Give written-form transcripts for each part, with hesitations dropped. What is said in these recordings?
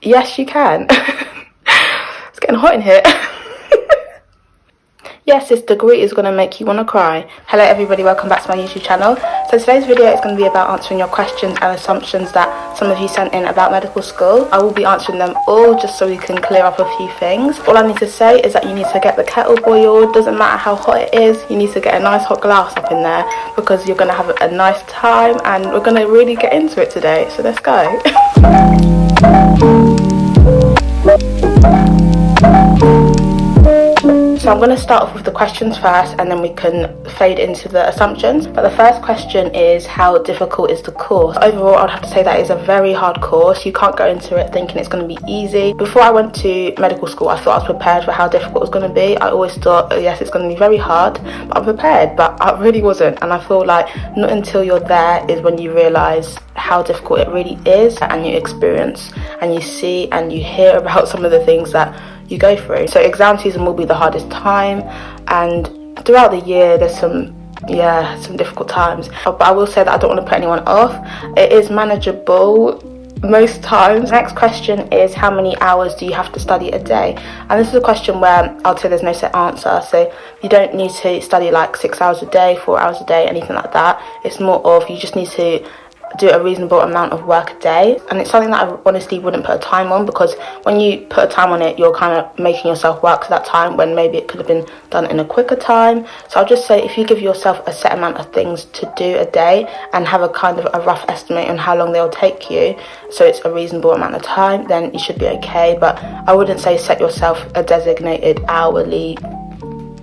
Yes, you can. It's getting hot in here. Yes, this degree is going to make you want to cry. Hello everybody, welcome back to my YouTube channel. So today's video is going to be about answering your questions and assumptions that some of you sent in about medical school. I will be answering them all just so we can clear up a few things. All I need to say is that you need to get the kettle boiled. Doesn't matter how hot it is, you need to get a nice hot glass up in there because you're going to have a nice time and we're going to really get into it today. So let's go. So I'm going to start off with the questions first and then we can fade into the assumptions. But the first question is, how difficult is the course? Overall, I'd have to say that is a very hard course. You can't go into it thinking it's going to be easy. Before I went to medical school, I thought I was prepared for how difficult it was going to be. I always thought, oh, yes, it's going to be very hard, but I'm prepared. But I really wasn't. And I feel like not until you're there is when you realise how difficult it really is, and you experience and you see and you hear about some of the things that you go through. So exam season will be the hardest time, and throughout the year there's some difficult times, but I will say that I don't want to put anyone off. It is manageable most times. Next question is, how many hours do you have to study a day? And this is a question where I'll say there's no set answer. So you don't need to study like 6 hours a day, 4 hours a day, anything like that. It's more of you just need to do a reasonable amount of work a day, and it's something that I honestly wouldn't put a time on, because when you put a time on it, you're kind of making yourself work to that time when maybe it could have been done in a quicker time. So I'll just say, if you give yourself a set amount of things to do a day and have a kind of a rough estimate on how long they'll take you, so it's a reasonable amount of time, then you should be okay. But I wouldn't say set yourself a designated hourly,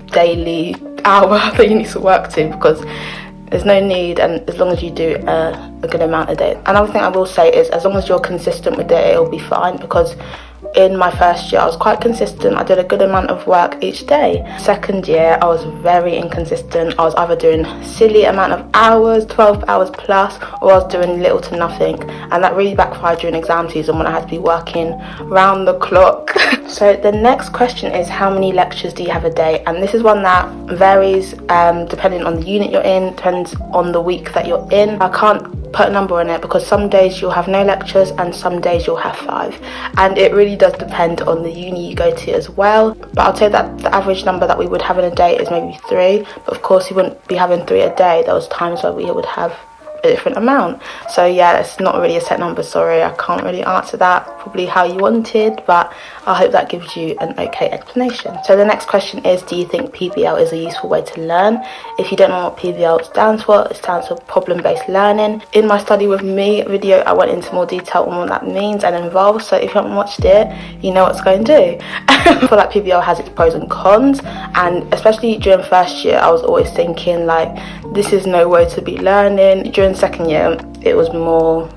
daily hour that you need to work to, because there's no need, and as long as you do a good amount a day. Another thing I will say is, as long as you're consistent with it, it'll be fine, because in my first year I was quite consistent. I did a good amount of work each day. Second year I was very inconsistent. I was either doing silly amount of hours, 12 hours plus, or I was doing little to nothing, and that really backfired during exam season when I had to be working round the clock. So the next question is, how many lectures do you have a day? And this is one that varies depending on the unit you're in, depends on the week that you're in. I can't put a number on it, because some days you'll have no lectures and some days you'll have 5, and it really does depend on the uni you go to as well. But I'd say that the average number that we would have in a day is maybe 3, but of course we wouldn't be having 3 a day. There was times where we would have a different amount. So yeah, it's not really a set number. Sorry, I can't really answer that probably how you wanted, but I hope that gives you an okay explanation. So the next question is, do you think PBL is a useful way to learn? If you don't know what PBL stands for, it stands for problem-based learning. In my Study With Me video, I went into more detail on what that means and involves, so if you haven't watched it, you know what's going to do. I feel like PBL has its pros and cons, and especially during first year I was always thinking like, this is no way to be learning. During second year it was more,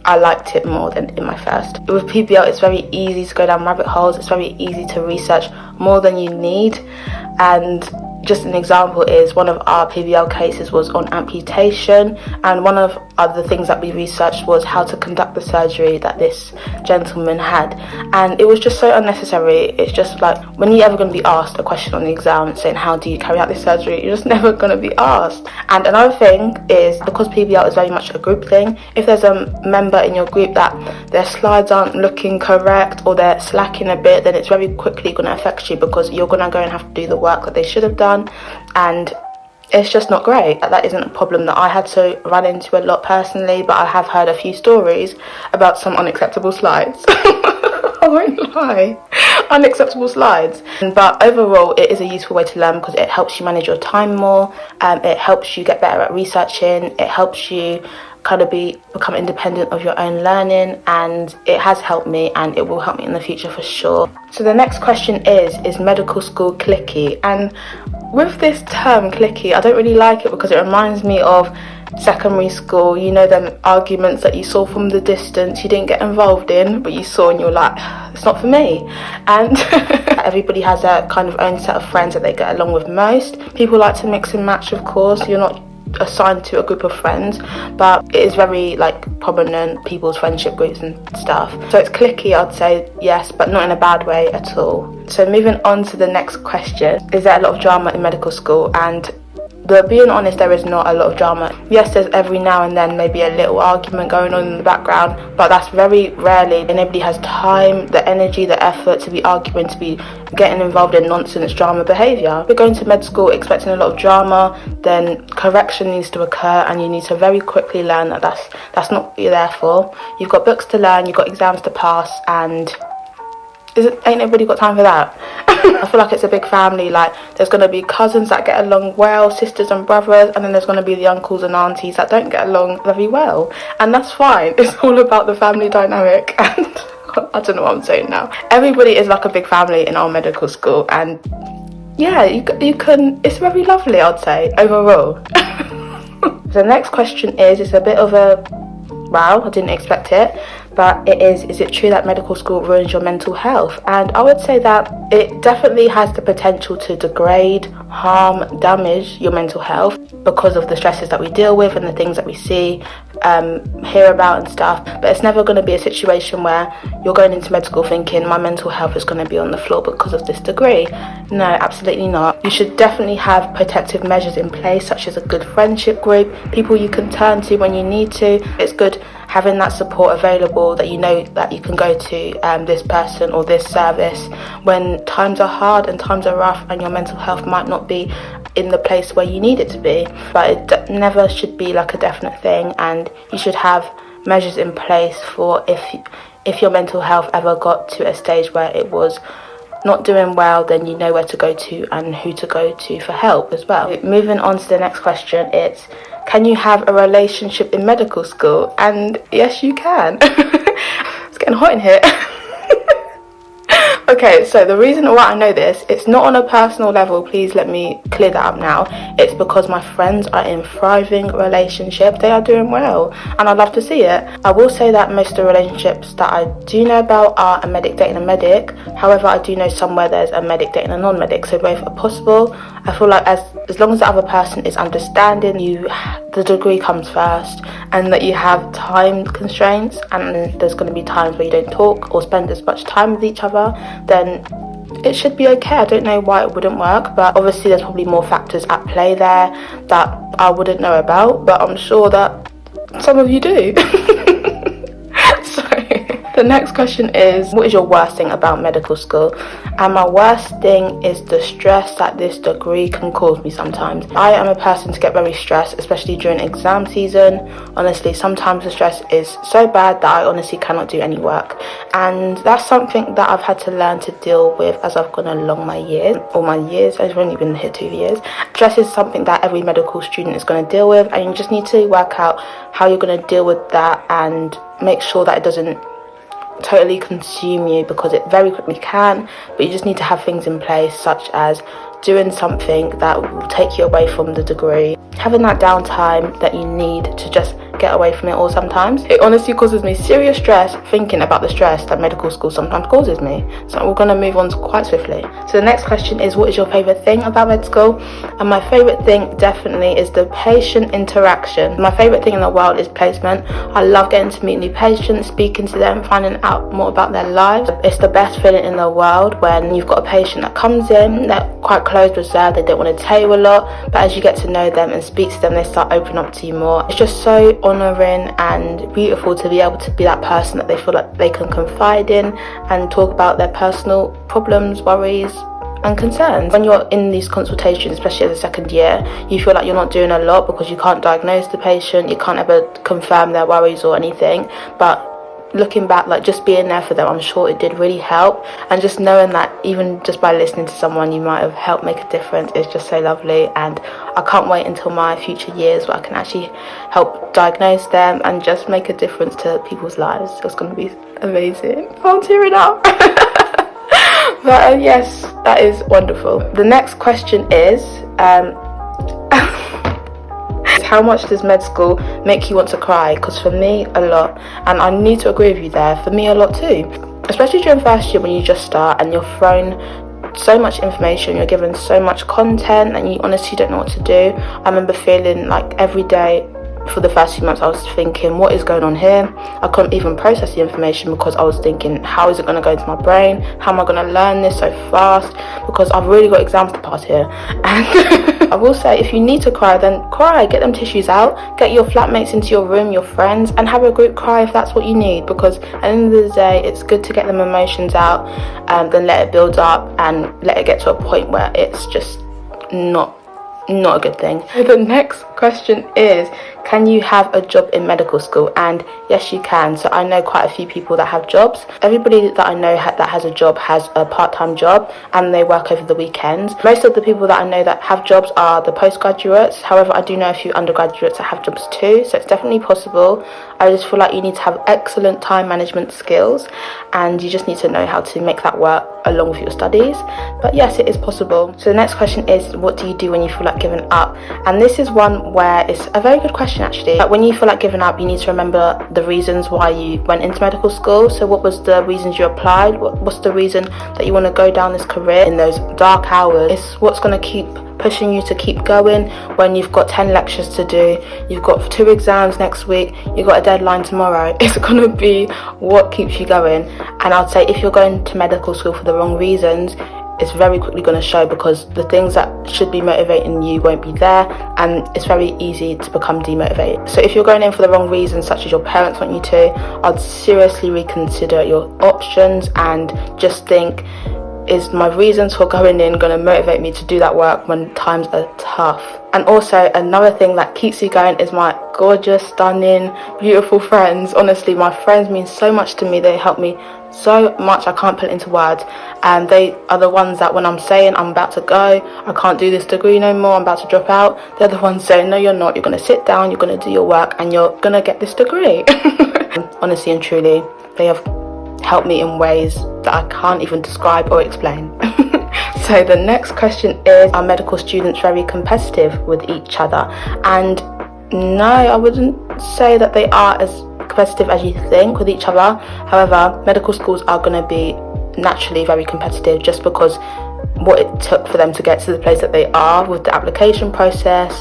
I liked it more than in my first. With PBL it's very easy to go down rabbit holes. It's very easy to research more than you need, and just an example is, one of our PBL cases was on amputation, and one of the things that we researched was how to conduct the surgery that this gentleman had, and it was just so unnecessary. It's just like, when are you ever going to be asked a question on the exam saying how do you carry out this surgery? You're just never going to be asked. And another thing is, because PBL is very much a group thing, if there's a member in your group that their slides aren't looking correct or they're slacking a bit, then it's very quickly going to affect you, because you're going to go and have to do the work that they should have done, and it's just not great. That isn't a problem that I had to run into a lot personally, but I have heard a few stories about some unacceptable slides. I won't lie, unacceptable slides. But overall it is a useful way to learn, because it helps you manage your time more, it helps you get better at researching, it helps you kind of become independent of your own learning, and it has helped me and it will help me in the future for sure. So the next question is medical school clicky? And with this term clicky, I don't really like it, because it reminds me of secondary school. You know, them arguments that you saw from the distance, you didn't get involved in, but you saw and you're like, it's not for me. And everybody has their kind of own set of friends that they get along with most. People like to mix and match, of course. You're not assigned to a group of friends, but it is very like prominent, people's friendship groups and stuff. So it's clicky, I'd say, yes, but not in a bad way at all. So moving on to the next question, is there a lot of drama in medical school? And But being honest, there is not a lot of drama. Yes, there's every now and then maybe a little argument going on in the background, but that's very rarely. Nobody has time, the energy, the effort to be arguing, to be getting involved in nonsense drama behaviour. If you're going to med school expecting a lot of drama, then correction needs to occur, and you need to very quickly learn that that's not what you're there for. You've got books to learn, you've got exams to pass, and ain't nobody got time for that. I feel like it's a big family. Like, there's going to be cousins that get along well, sisters and brothers, and then there's going to be the uncles and aunties that don't get along very well, and that's fine. It's all about the family dynamic. And I don't know what I'm saying now. Everybody is like a big family in our medical school, and yeah, you can, it's very lovely, I'd say, overall. The next question is a bit of a wow, I didn't expect it, but is it true that medical school ruins your mental health? And I would say that it definitely has the potential to degrade, harm, damage your mental health because of the stresses that we deal with and the things that we see, hear about and stuff. But it's never going to be a situation where you're going into med school thinking my mental health is going to be on the floor because of this degree. No, absolutely not. You should definitely have protective measures in place, such as a good friendship group, people you can turn to when you need to. It's good having that support available, that you know that you can go to this person or this service when times are hard and times are rough and your mental health might not be in the place where you need it to be. But it never should be like a definite thing, and you should have measures in place for if your mental health ever got to a stage where it was not doing well, then you know where to go to and who to go to for help as well. Moving on to the next question, it's, can you have a relationship in medical school? And yes, you can. It's getting hot in here. Okay, so the reason why I know this, it's not on a personal level, please let me clear that up now. It's because my friends are in thriving relationships. They are doing well, and I love to see it. I will say that most of the relationships that I do know about are a medic dating a medic. However, I do know somewhere there's a medic dating a non-medic, so both are possible. I feel like as long as the other person is understanding, the degree comes first, and that you have time constraints, and there's going to be times where you don't talk or spend as much time with each other, then it should be okay. I don't know why it wouldn't work, but obviously there's probably more factors at play there that I wouldn't know about, but I'm sure that some of you do. So the next question is, what is your worst thing about medical school? And my worst thing is the stress that this degree can cause me sometimes. I am a person to get very stressed, especially during exam season. Honestly, sometimes the stress is so bad that I honestly cannot do any work. And that's something that I've had to learn to deal with as I've gone along my years. I've only been here 2 years. Stress is something that every medical student is going to deal with, and you just need to work out how you're going to deal with that and make sure that it doesn't totally consume you, because it very quickly can. But you just need to have things in place, such as doing something that will take you away from the degree, having that downtime that you need to just get away from it all. Sometimes it honestly causes me serious stress thinking about the stress that medical school sometimes causes me. So we're going to move on quite swiftly. So the next question is, what is your favourite thing about med school? And my favourite thing definitely is the patient interaction. My favourite thing in the world is placement. I love getting to meet new patients, speaking to them, finding out more about their lives. It's the best feeling in the world when you've got a patient that comes in, they're quite closed, reserved, they don't want to tell you a lot, but as you get to know them and speak to them, they start opening up to you more. It's just so honouring and beautiful to be able to be that person that they feel like they can confide in and talk about their personal problems, worries and concerns. When you're in these consultations, especially as a second year, you feel like you're not doing a lot because you can't diagnose the patient, you can't ever confirm their worries or anything. But looking back, like, just being there for them, I'm sure it did really help. And just knowing that even just by listening to someone, you might have helped make a difference is just so lovely. And I can't wait until my future years where I can actually help diagnose them and just make a difference to people's lives. It's going to be amazing. I'm tearing up. But yes, that is wonderful. The next question is, how much does med school make you want to cry? Because for me, a lot. And I need to agree with you there. For me, a lot too. Especially during first year when you just start and you're thrown so much information, you're given so much content and you honestly don't know what to do. I remember feeling like every day for the first few months I was thinking, what is going on here? I couldn't even process the information because I was thinking, how is it going to go into my brain? How am I going to learn this so fast? Because I've really got exams to pass here. And I will say, if you need to cry, then cry. Get them tissues out, get your flatmates into your room, your friends, and have a group cry if that's what you need, because at the end of the day it's good to get them emotions out and then let it build up and let it get to a point where it's just not a good thing. The next question is, can you have a job in medical school? And yes, you can. So I know quite a few people that have jobs. Everybody that I know that has a job has a part-time job and they work over the weekends. Most of the people that I know that have jobs are the postgraduates. However, I do know a few undergraduates that have jobs too, so it's definitely possible. I just feel like you need to have excellent time management skills and you just need to know how to make that work along with your studies. But yes, it is possible. So the next question is, what do you do when you feel like giving up? And this is one where it's a very good question actually. Like, when you feel like giving up, you need to remember the reasons why you went into medical school. So what was the reasons you applied? What's the reason that you want to go down this career in those dark hours? It's what's going to keep pushing you to keep going when you've got 10 lectures to do, you've got 2 exams next week, you've got a deadline tomorrow. It's going to be what keeps you going. And I'd say if you're going to medical school for the wrong reasons, it's very quickly going to show, because the things that should be motivating you won't be there and it's very easy to become demotivated. So if you're going in for the wrong reasons, such as your parents want you to, I'd seriously reconsider your options and just think, is my reasons for going in going to motivate me to do that work when times are tough? And also another thing that keeps you going is my gorgeous, stunning, beautiful friends. Honestly, my friends mean so much to me. They help me so much, I can't put it into words. And they are the ones that when I'm saying I'm about to go, I can't do this degree no more, I'm about to drop out, they're the ones saying, no you're not, you're going to sit down, you're going to do your work and you're going to get this degree. Honestly and truly, they have helped me in ways that I can't even describe or explain. So the next question is, are medical students very competitive with each other? And no, I wouldn't say that they are as competitive as you think with each other. However, medical schools are going to be naturally very competitive just because what it took for them to get to the place that they are with the application process.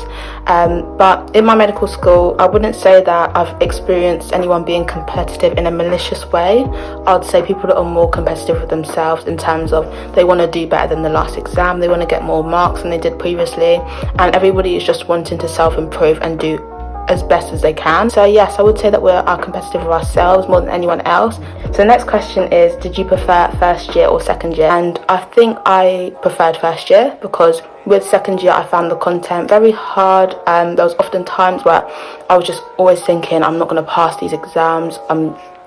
But in my medical school, I wouldn't say that I've experienced anyone being competitive in a malicious way. I'd say people that are more competitive with themselves in terms of they want to do better than the last exam, they want to get more marks than they did previously, and everybody is just wanting to self-improve and do as best as they can. So yes, I would say that we are competitive with ourselves more than anyone else. So the next question is, did you prefer first year or second year? And I think I preferred first year, because with second year I found the content very hard. There was often times where I was just always thinking, I'm not going to pass these exams, I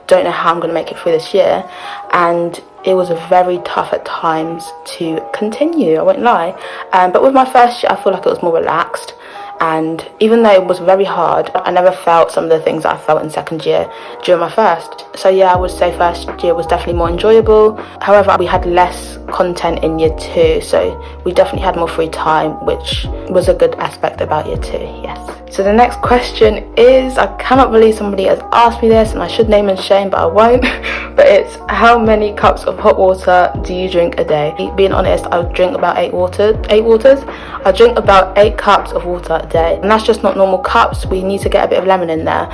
don't know how I'm going to make it through this year, and it was very tough at times to continue, I won't lie. But with my first year I feel like it was more relaxed. And even though it was very hard, I never felt some of the things that I felt in second year during my first. So yeah, I would say first year was definitely more enjoyable. However, we had less content in year 2, so we definitely had more free time, which was a good aspect about year 2, yes. So the next question is, I cannot believe somebody has asked me this and I should name and shame, but I won't. But it's, how many cups of hot water do you drink a day? Being honest, I drink about 8 waters. I drink about 8 cups of water a day, and that's just not normal cups. We need to get a bit of lemon in there.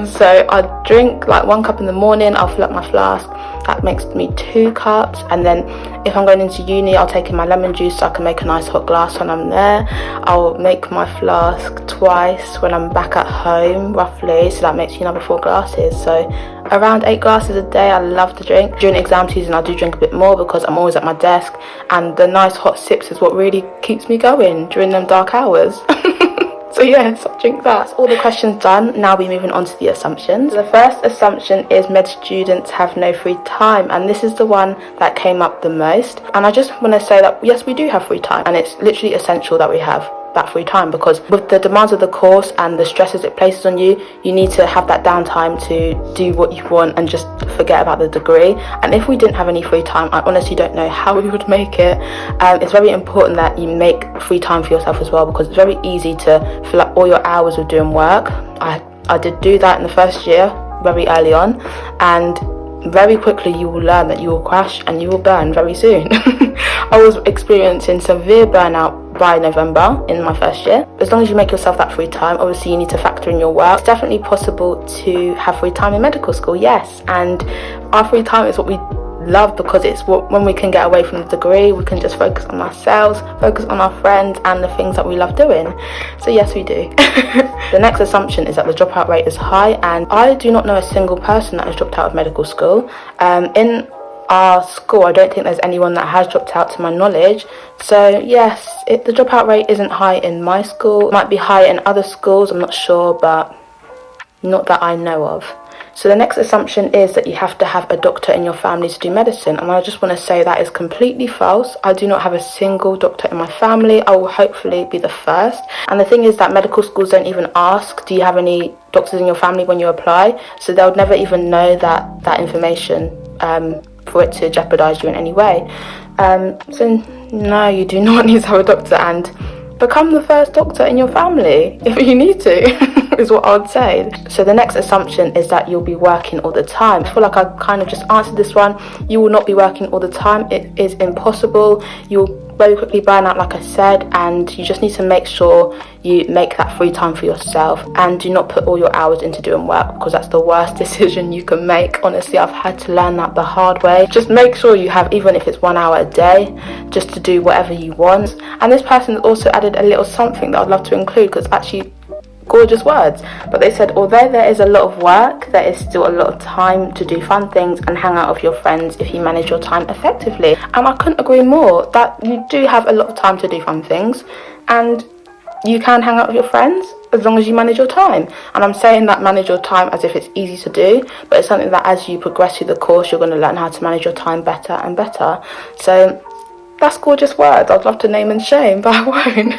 So I drink like 1 cup in the morning, I'll fill up my flask, that makes me 2 cups, and then if I'm going into uni, I'll take in my lemon juice so I can make a nice hot glass when I'm there. I'll make my flask twice when I'm back at home, roughly, so that makes me another 4 glasses. So around 8 glasses a day. I love to drink. During exam season I do drink a bit more because I'm always at my desk, and the nice hot sips is what really keeps me going during them dark hours. So yes, I drink that. That's all the questions done. Now we're moving on to the assumptions. The first assumption is med students have no free time, and this is the one that came up the most. And I just want to say that yes, we do have free time, and it's literally essential that we have that free time, because with the demands of the course and the stresses it places on you, you need to have that downtime to do what you want and just forget about the degree. And if we didn't have any free time, I honestly don't know how we would make it. It's very important that you make free time for yourself as well, because it's very easy to fill up all your hours with doing work. I did do that in the first year very early on, and very quickly you will learn that you will crash and you will burn very soon. I was experiencing severe burnout by November in my first year. As long as you make yourself that free time, obviously you need to factor in your work. It's definitely possible to have free time in medical school, yes, and our free time is what we love, because it's when we can get away from the degree, we can just focus on ourselves, focus on our friends and the things that we love doing. So yes, we do. The next assumption is that the dropout rate is high, and I do not know a single person that has dropped out of medical school. In our school, I don't think there's anyone that has dropped out to my knowledge. So yes, the dropout rate isn't high in my school. It might be high in other schools, I'm not sure, but not that I know of. So the next assumption is that you have to have a doctor in your family to do medicine, and I just want to say that is completely false. I do not have a single doctor in my family. I will hopefully be the first. And the thing is that medical schools don't even ask, do you have any doctors in your family, when you apply, so they'll never even know that information for it to jeopardize you in any way. So no, you do not need to have a doctor, and become the first doctor in your family if you need to. Is what I would say. So the next assumption is that you'll be working all the time. I feel like I kind of just answered this one. You will not be working all the time. It is impossible. You'll very quickly burn out, like I said, and you just need to make sure you make that free time for yourself, and do not put all your hours into doing work, because that's the worst decision you can make. Honestly, I've had to learn that the hard way. Just make sure you have, even if it's 1 hour a day, just to do whatever you want. And this person also added a little something that I'd love to include, because actually gorgeous words, but they said, although there is a lot of work, there is still a lot of time to do fun things and hang out with your friends if you manage your time effectively. And I couldn't agree more, that you do have a lot of time to do fun things, and you can hang out with your friends as long as you manage your time. And I'm saying that manage your time as if it's easy to do, but it's something that as you progress through the course, you're going to learn how to manage your time better and better. So that's gorgeous words. I'd love to name and shame, but I won't.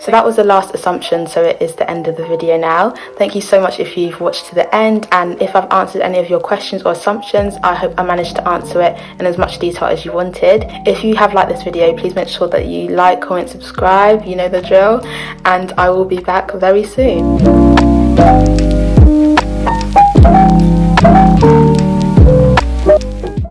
So that was the last assumption, so it is the end of the video now. Thank you so much if you've watched to the end, and if I've answered any of your questions or assumptions, I hope I managed to answer it in as much detail as you wanted. If you have liked this video, please make sure that you like, comment, subscribe, you know the drill, and I will be back very soon.